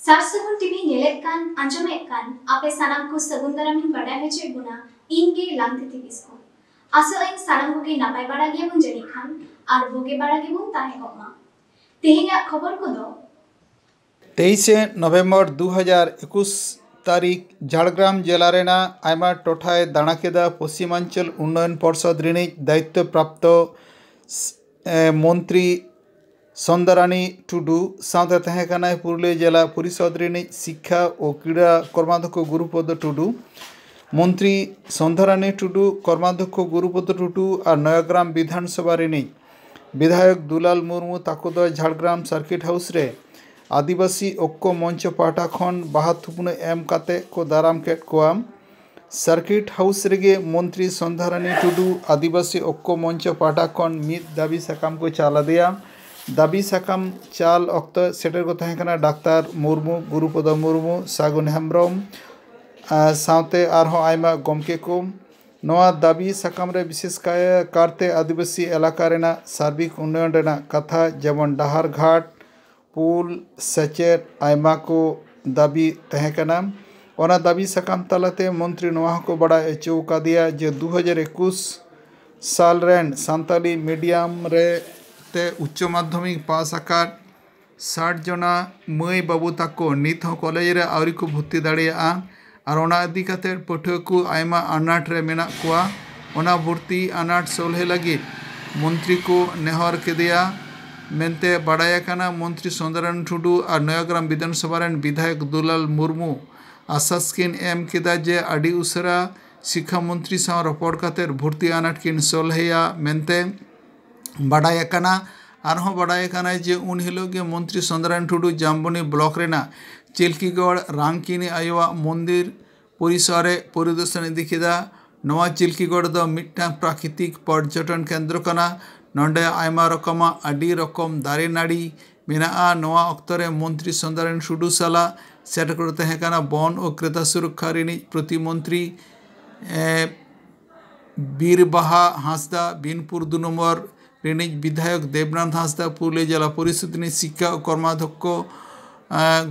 सारसगुन TV नेलेत कान आंजमेत कान आपे सानाम को सगुन दारामिन बाडा हेचे गुना इनगे लांगते किसको आसो इन सानाम को के नापाय बाडा गे बुन जनी खान आर बोगे बाडा गे बुन ताहे कोमा तेहेगा खबर को दो 23 नवेम्बर 2021 तारीख झाड़ग्राम जिला रेना आयमा टोठाय दाणाकेदा पश्चिमांचल उन्नयन परिषद रिनिज दायित्व प्राप्त मंत्री संदारानी टुडू साथे तहेकानाय पुरुलिया जिला परिषद रिनिज शिक्षा और क्रीड़ा कर्माध्यक्ष गुरुपद टुडू मंत्री संधारानी टुडू कर्माध्यक्ष गुरुपद टुडू और नयाग्राम विधानसभा रिनिज विधायक दुलाल मुर्मू ताकोदय झाड़ग्राम सार्किट हाउस रे आदिवासी ঐক্য मंच पाटा खन बाहा थुपन एम काते को दाराम केट कोआम सार्किट हाउस रेगे मंत्री संधारानी टुडू आदिवासी ঐক্য मंच पाटा खन मिद दाबी साकाम को चाला दिया दाबी साकाम चाल अक्त सेटर को तहेकना डाक्तार मुर्मू गुरुपद मुर्मू सागुन हेम्ब्रम सावते आरहों आयमा गमके को नवा दाबी साकाम रे विशेष कारते आदिवासी एलाका रेना सार्बिक उन्नयन रेना कथा जेमन डाहार घाट पुल सेचेट आयमा को दाबी तहेकना ओना दाबी साकाम तालाते मंत्री नवा को बड़ा एचो का दिया जे 2021 साल रेन सान्ताली मीडियम रे ते उच्च माध्यमिक पास आकाद 60 जना मई बाबू ताको नित हो कॉलेज रे आवरी को भर्ती दाड़िया और ओना इदी काते पठुआ को आयमा अनाट रे मेना कोआ ओना भर्ती अनाट सोलहे लगी मंत्री को नेहर के दिया मेनते बाड़ायाकाना मंत्री संदारानी टुडू और नयाग्राम विधानसभा रेन विधायक दुलाल मुर्मू आसास किन एम केदा जे आडी उसरा शिक्षा मंत्री साव रपड़ काते भर्ती अनाट किन सोलहेया मेनते बाड़ायाकाना आरहों बाड़ायाकाना जे उन हिलोगे मंत्री संदारानी टुडू जाम्बनी ब्लॉक रेना चिल्कीगढ़ रांगकिनी आयोवा मंदिर परिसरे परिदर्शन इदी केदा नवा चिल्कीगढ़ दो मिट्टां प्राकृतिक पर्यटन केंद्र कना नोंडे आयमा रकमा आडी रकम दारे नाड़ी मेना नवा अक्तरे मंत्री संदारानी टुडू साला सेट करते हैं काना वन और क्रेता सुरक्षा रिनिज प्रतिमंत्री बीरबाहा हांसदा बिनपुर 2 नम्बर रिनिज विधायक देवनाथ हांसदा पुरुलिया जिला परिषद रिनिज शिक्षा और कर्माध्यक्ष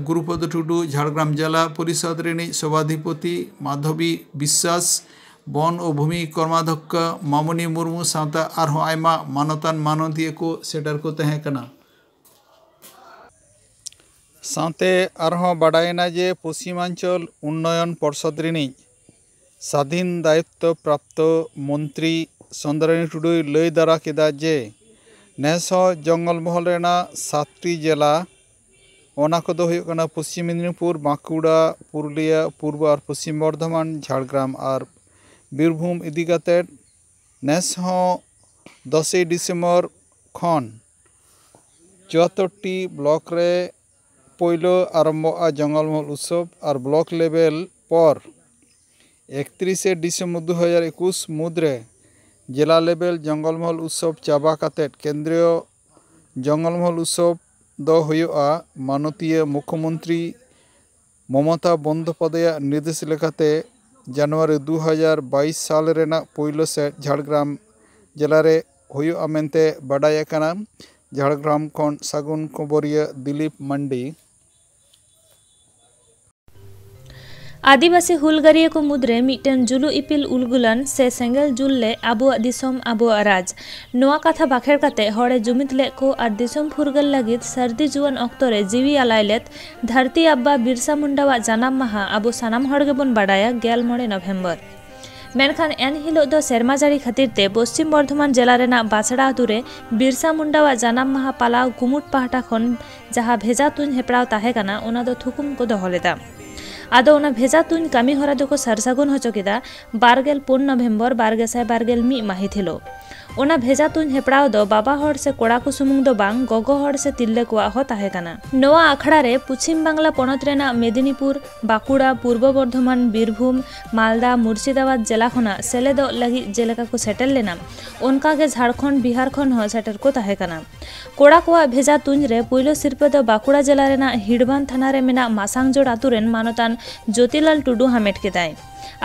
गुरुपद टुडू झाड़ग्राम जिला परिषद रिनिज सभाधिपति माधवी विश्वास वन और भूमि कर्माध्यक्ष मामनी मुर्मू सावता आरहों आयमा मानतान मानवतिय को सेटर को तहेकना सावते आरहों बाडायना जे पश्चिमांचल उन्नयन परिषद रिनिज स्वाधीन दायित्व प्राप्त मंत्री संदारानी टुडू लय दारा केदा जे नेस जंगलमहल रेना 7टी जिला ओना कोदो हुयुग कना पश्चिम मेदिनीपुर बांकुड़ा पुरुलिया पूर्व और पश्चिम बर्धमान झाड़ग्राम और बीरभूम इदी काते नेस 10 डिसेम्बर खन 74टी ब्लॉक रे पहलो आरम्भ जंगलमहल उत्सव और ब्लॉक लेवल पर 31 डिसेम्बर 2021 मुद्रे जिला लेवल जंगलमहल उत्सव चाबा काते केंद्रीय जंगलमहल उत्सव दो हुयुआ माननीय मुख्यमंत्री ममता बंदोपाध्याय निर्देश लेखाते जनवरी 2022 साल रेना पहलो सेट झाड़ग्राम जिला रे हुयुआ मेनते बाडायाकाना झाड़ग्राम खन सागुन खबरिया दिलीप मंडी आदिवासी हुलगारिया को मुद्रे मिटन जुलु इपिल उलगुलान से सेंगल जुलले आबुआ दिसोम आबुआ राज नोआ कथा बाखेर काते हड़े जुमित ले को और दिसोम फुरगल लगित सर्दी जुआन अक्तरे जीवी आलायलेत धरती अब्बा बिरसा मुंडावा जानाम माहा आबु सानाम हड़गेबन बाडाया 11 नवेम्बर मेनखान एन हिलो दो सेरमा जारी खातिरते पश्चिम बर्धमान जिला रेना बासड़ा आतुरे बिरसा मुंडावा जानाम माहा पालाव कुमुट पाहटा खन जहाँ भेजा तुन हेपड़ाव ताहे काना ओना दो थुकुम को दोहलेदा आदो ओना भेजा तुन कामी हरा दो को सरसागुन होचो केदा 24 नवेम्बर 2021 माहिथिलो ओना भेजा तुन हेपड़ाव दो बाबा हड़ से कोड़ा को सुमुंग दो बांग गोगो हड़ से तिल्ले को हो ताहे काना नोआ आखड़ा रे पश्चिम बांग्ला पनत रेना मेदिनीपुर बांकुड़ा पूर्व बर्धमान बीरभूम मालदा मुर्शिदाबाद जिला खना सेलेदो लगी जेलेका को सेटल लेना उनका के झारखंड बिहार खन हो सेटर को ताहे काना कोड़ा को भेजा तुन रे पुइलो सिरपे दो बांकुड़ा जिला रेना हिडबान थाना रे मेना मासांगजोड़ आतुरेन मानतान ज्योतिलाल टुडू हामेट केदाय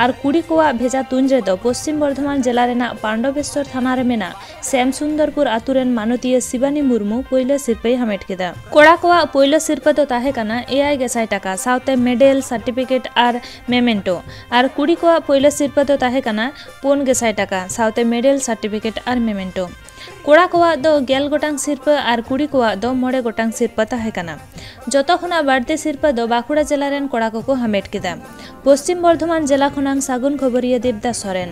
और कुड़ी कोवा भेजा तुंज रेदो पश्चिम बर्धमान जिला रेना पांडवेश्वर थाना रे मेना श्यामसुंदरपुर आतुरेन मानतीय शिवानी मुर्मू पहले सिरपे हामेट केदा। कोड़ा कोवा पहले सिरपे दो ताहे कना 9,000 टाका साउते मेडल सर्टिफिकेट और मेमेंटो और कुड़ी कोवा पहले सिरपे दो ताहे कना 4,000 टाका साउते मेडल सर्टिफिकेट और मेमेंटो। कोड़ा कोवा दो 11 गोटांग सिरपा और कुड़ी कोवा दो 9 गोटांग सिरपा ताहे कना। जतो खुना बाड़ते सिरपा दो बाकुड़ा जिला रेन कोड़ा को हामेट केदा। पश्चिम बर्धमान जिला खुनांग सागुन खबरिया देवदास सोरेन।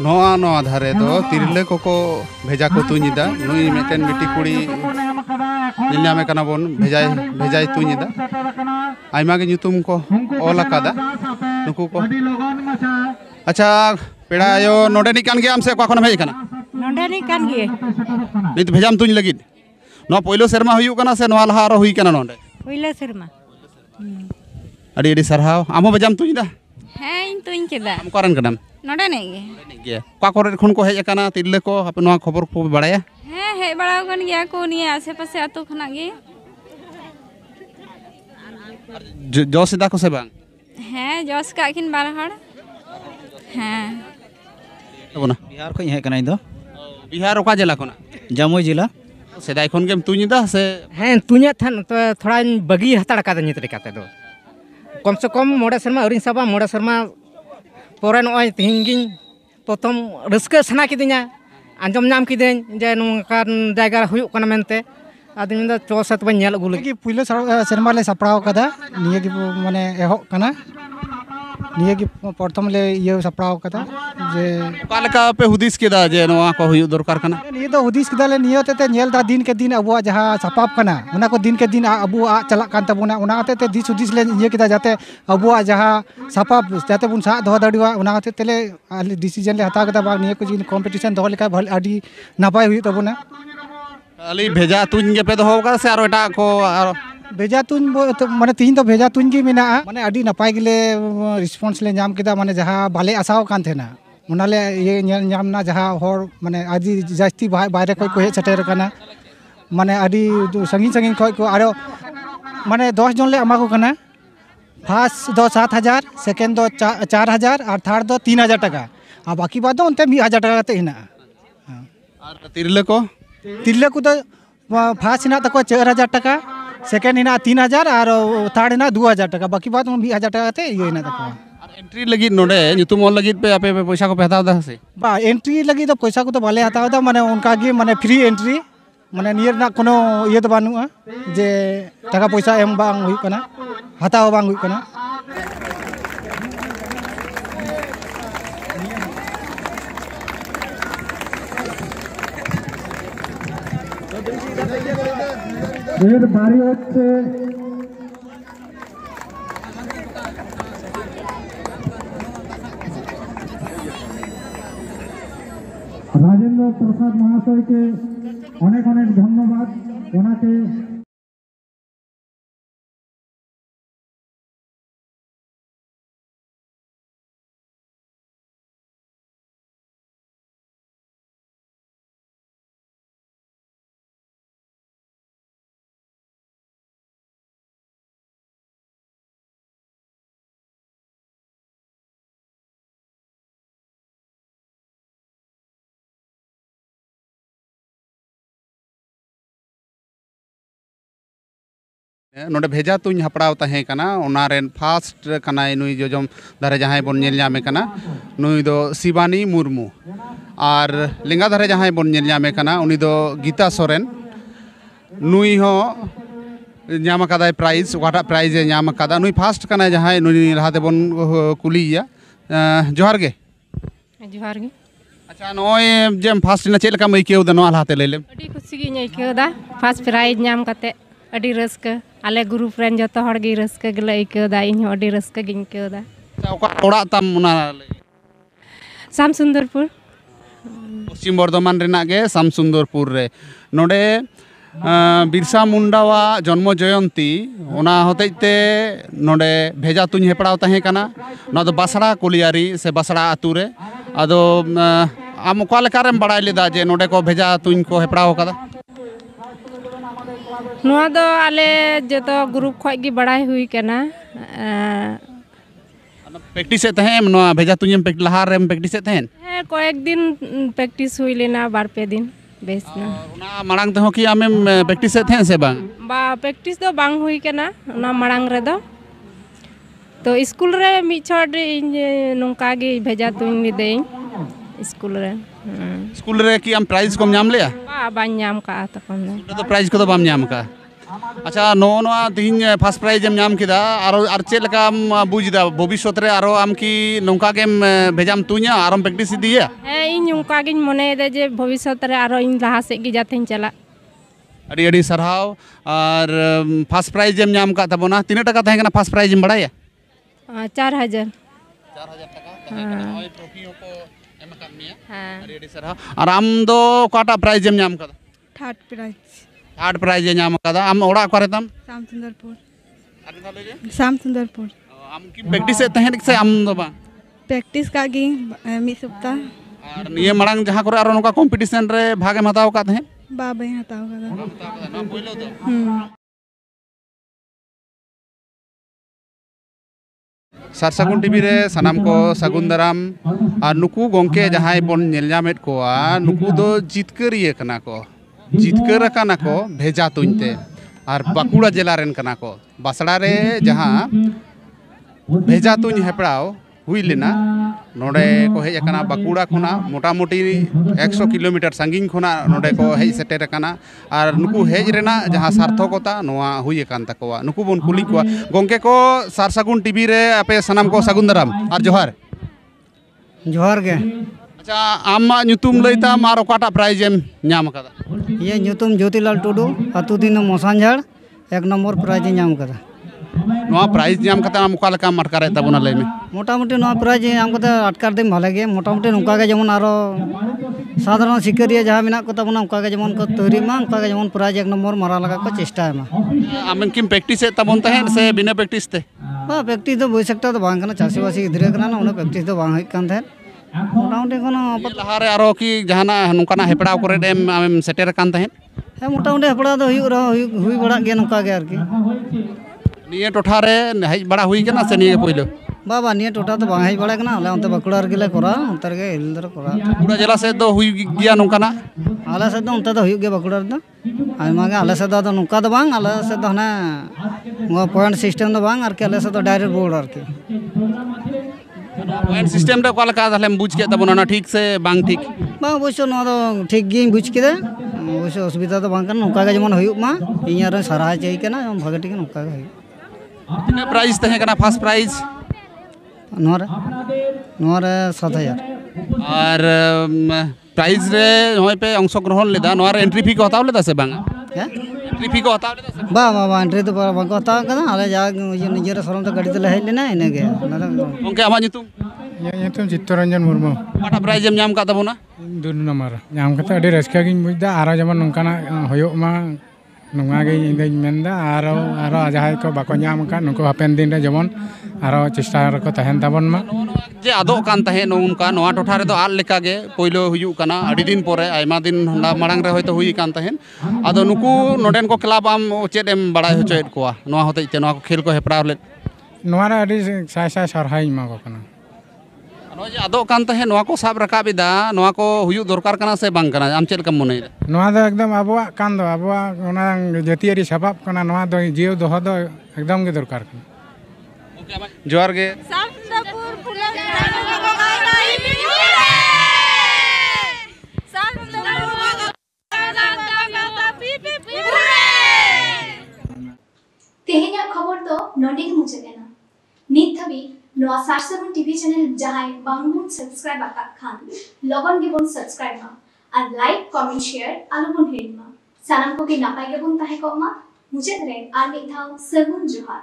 नवा धारे दो तिरले को भेजा को तुनिदा नुई मेटेन बेटी कुड़ी निल्यामे कना बोन भेजाय तुनिदा आइमा के ᱧᱩᱛᱩᱢ को ओला कादा नुकु को। अच्छा पेड़ा यो नोडे नि कान गया हमसे कोखन भेज कना नोडे नि कान गे नित भेजाम तुनि लगिद नो पहिलो सेरमा हुयु कना से नो लहा रो हुई कना नोडे पहिलो सेरमा अडी अडी सरहाव आमो भेजाम तुनिदा हैं इन तुनि केदा हम करन कदम नोडे ने गे का करे खन को हेज कना तिरले को आप नो खबर को बड़ाया हैं हे बड़ा गन गया को नि आसे पासे आतो खना गे जोस दा को से बांग हैं जोस का किन बार हड़ हैं बोना बिहार को हे कना इदो बिहार ओका जिला कोना जमुई जिला सेदाय खन गेम तुनिदा से हैं तुनिया थान तो थोड़ा बगी हताड़ का नित लेकाते दो कम से कम मोड़ा शर्मा अरिन साबा मोड़ा शर्मा पोरे नय तिहिंगिन प्रथम रस्क सना किदिया आंजम नाम किदेन जे नोंकान जायगा हुयुक कना मेनते आदिन द चौसत बन नेल अगुल की पुइलो शर्मा ले सपड़ाव कदा निये की माने एहो कना निये की प्रथम ले ये सपड़ाव कदा जे कालका पे हुदिस केदा जे नोआ को हुयु दरकार कना निये तो हुदिस केदा ले निये ते नेल दा दिन के दिन अबुआ जहां सपाप कना उना को दिन के दिन अबुआ चला कान तबुना उना ते दिस हुदिस ले ये केदा जाते अबुआ जहां सपाप जाते बुन सा दो दड़िवा उना ते ले डिसीजन ले हता कदा बा निये को जिन कंपटीशन दो लेका भल आडी नापाय हुई तबुना अली भेजा तुन के पे दो होगा से आरो एटा को भेजा तुन माने तीन तो भेजा तुन की मेना माने आडी नपाय गिले रिस्पांस ले नाम केदा माने जहां बाले आसाव कान थेना उनाले ये नामना जहां होर माने आदि जास्ती बाहरे को हे सटेर कना माने आडी संगीन संगीन को आरो माने 10 जन ले अमा को कना फर्स्ट दो 7,000 सेकंड दो 4,000 और थर्ड दो 3,000 टाका और बाकी बात दो उनते 1,000 टाका ते हिना और तिरले को तो फर्स्ट हिना तको 4,000 टाका सेकंड हिना 3,000 और थर्ड हिना 2,000 टाका बाकी बात 1,000 टाका ते ये हिना तको एंट्री लगी नोडे ᱧᱩᱛᱩᱢ ᱚᱞ ᱞᱟᱹᱜᱤᱫ ᱯᱮ ᱟᱯᱮ पैसा को हताव दा से बा एंट्री लगी तो पैसा को तो बाले हताव दा माने उनका गे माने फ्री एंट्री माने नियर ना कोनो ये तो बानुआ जे टाका पैसा एम बांग हुई कना हताव बांग हुई कना এর বাড়ি হচ্ছে राजेंद्र प्रसाद महाशय के अनेक अनेक धन्यवाद ओनाके नोडे भेजा तुन हपड़ाव तहे कना ओना रेन फास्ट कना नुई जोजम धारे जहां बन नेल जामे कना नुई दो शिवानी मुर्मू और लेंगा धारे जहां बन नेल जामे कना उनी दो गीता सोरेन नुई हो ᱧᱟᱢ ᱟᱠᱟᱫᱟᱭ प्राइज वाटा प्राइज ᱧᱟᱢ ᱟᱠᱟᱫᱟ नुई फास्ट कना जहां नुई लहाते बन कुलिया जोहार गे अच्छा नॉय जेम फास्ट ना चेल का मैं केउ द नॉ लाते लेले अड़ी खुशी गी नहीं केउ दा फर्स्ट प्राइज नाम कते अड़ी रस्का आले ग्रुप रेन जतो हर गी रस्का गले केउ दा इन अड़ी रस्का गिन केउ दा ओका ओड़ा तम उना साम सुंदरपुर पश्चिम बर्धमान रेना गे साम सुंदरपुर रे नोडे बिरसा मुंडावा जन्म जयंती ओना होतेते नोडे भेजा तुኝ हेपड़ाव तहे कना ना दो बासड़ा कुलियारी से बासड़ा आतु रे आदो आम ओका लेकारेम बड़ाय लेदा जे नोडे को भेजा तुኝ को हेपड़ाव कदा नोआ दो आले जतो ग्रुप खय गी बड़ाय हुई कना प्रैक्टिस तहेम नोआ भेजा तुញलहार रेम प्रैक्टिस तहेन कয়েक दिन प्रैक्टिस हुई लेना बार पे दिन बेस ना ओना मांग तहो कि आमेम प्रैक्टिस तहेन से बांग बा प्रैक्टिस दो बांग हुई कना ओना मांग रे दो तो स्कूल रे मी छोड़ इन नोंका गे भेजा तुኝ लिदे स्कूल रे कि आम प्राइज को नाम लिया बा बा नाम का तखन तो प्राइज को तो बाम नाम का अच्छा नो नोआ तीन फर्स्ट प्राइज एम नाम किदा आर चेक लका बुझदा भविष्यत रे आरो आम की नोंका गेम भेजाम तुñा आरम प्रैक्टिस दिया हे इन नोंका गिन मने दे जे भविष्यत रे आरो इन लहा से गी जातेन चला अड़ी अड़ी सरहाव और फर्स्ट प्राइज एम नाम का तबोना तीन टका तहे फर्स्ट प्राइज एम बड़ाया 4000 टका ओय ट्रॉफी को एम का मिया हां अड़ी अड़ी सरहाव और आम दो काटा प्राइज एम नाम का थर्ड प्राइज नाम कदा आम ओड़ा करे तम शाम सुंदरपुर आम की प्रैक्टिस तहेन से आम दो बा प्रैक्टिस का गी मी सप्ताह और निये मड़ांग जहां करे आरो नोका कंपटीशन रे भाग एम हताव का तहेन बा बे हताव का ना पहिलो तो सारसागुन टीवी रे सनाम को सागुन दाराम और नुकु गोंके जहां बन नेल जामेत कोआ नुकु दो जितकरिए कना को जितकर कना को भेजा तुñते और बाकुड़ा जिला रेन कना को बासड़ा रे जहां भेजा तुñ हेपड़ाव हुई लेना नोडे को हेज कना बाकुड़ा खुना मोटा मोटी 100 किलोमीटर संगीन खुना नोडे को हेज सेटेर कना और नुकु हेज रेना जहां सार्थकता नोआ हुई कान तकोवा नुकु बन कुली को गोंके को सारसागुन टीवी रे आपे सनाम को सागुन दाराम और जोहार गे अच्छा आमा ᱧᱩᱛᱩᱢ लैता मार ओकाटा प्राइज एम नाम कदा ये ᱧᱩᱛᱩᱢ ज्योतिलाल टुडू अतु दिन मोसांझाड़ 1 नंबर प्राइज नाम कदा नोआ प्राइज नाम कता आम ओका लका मटकारे तबना लay में मोटा मोटी नोआ प्राइज नाम कता अटकार देम भाले गे मोटा मोटी नोका गे जेमन आरो साधारण सिकरिया जहां मेना को तबना ओका गे जेमन को तैरी मा ओका गे जेमन प्राइज 1 नंबर मारा लगा को चेष्टा मा आम किम प्रैक्टिस तबन तहेन से बिना प्रैक्टिस ते बा प्रैक्टिस दो बोई सकता तो बांग कना चासीवासी गिदरे कना ना उना प्रैक्टिस दो बांग होई कान थे मोटा मोटी कोनो लहारे आरो की जहाना नोकाना हेपड़ाव करे एम आमेम सेटेर कान तहेन हे मोटा मोटी हेपड़ाव दो हुई बड़ा गे नोका गे आरकी निये टोठा रे हेज बड़ा हुई कना से निये पहिलो बाबा निये टोटा तो बांग हेज बड़ा कना आले ओंते बकुड़ा रे गेले करा ओंते गे हिलदर करा पूरा जिला से दो हुई गया नोकाना आले से दो ओंते दो हुई गे बकुड़ा रे दो आइमा गे आले से दो नोका दो बांग आले से दो हना पॉइंट सिस्टम दो बांग आरकी आले से दो डायरेक्ट बोर्ड आरकी पॉइंट सिस्टम रे ओका लका ताहले बुझ के तबना ना ठीक से बांग ठीक बांग अवश्य नो दो ठीक गे बुझ के अवश्य असुविधा तो बांग कना नोका गे जेमन हुई मा इया रे सराहा चाहि कना भागे ठीक नोका गे कितना प्राइज तहे कना फर्स्ट प्राइज नोरे 7000 और प्राइज रे होय पे अंशग्रहण लेदा नोरे एंट्री फी को हताव लेदा से बांग एंट्री फी को हताव लेदा से बा एंट्री तो बांग को हताव कना आले जा निजेर सरम तो गाड़ी तो हेज लेना इने गे ओंके आमा ᱧᱩᱛᱩᱢ ᱧᱩᱛᱩᱢ चित्तरंजन मुर्मू काटा प्राइज एम नाम का तबना 2 नंबर नाम कता अडी रस्का गिन बुझदा आरो जेमन नोंकाना होयोग मा नोंगा गे इंदኝ मेंदा आरो जहाय को बाको नाम का नुको हापेन दिन रे जेमन आरो चेष्टा रको तहन ताबन मा जे आदो कान तहे नोंका नोआ टोठा रे दो आल लेका गे पहिलो हुयु कना अडी दिन परे आयमा दिन मांग रे होयतो हुई कान तहेन आदो नुकु नोडेन को क्लब आम चेद एम बड़ाय होचोयत कोआ नोआ होते ते नोआ को खेल को हेपड़ाव ले नोआ रे अडी साय साय सरहाय मा को कना नोआ जे आदो कान तहे नोआ को साब रकाबिदा नोआ को हुयु दरकार कना से बांग कना आम चेल कम मने नोआ दो एकदम आबोआ कान दो आबोआ ओना जतियारी सबाब कना नोआ दो जीव दोह दो एकदम के दरकार कना जोहार गे तेहेन्या खबर तो नोंडे मुचादेना नित धाबी नोआ सारसागुन टीवी टीवी चैनल जहां बांगबुन सब्सक्राइब आका खान लगन गेबुन सब्सक्राइब मा और लाइक कमेंट शेयर आलुबुन हिड़मा सानाम को की नापाय गेबुन ताहे को मा मुझे रे आर मिद धाव सगुन जोहार।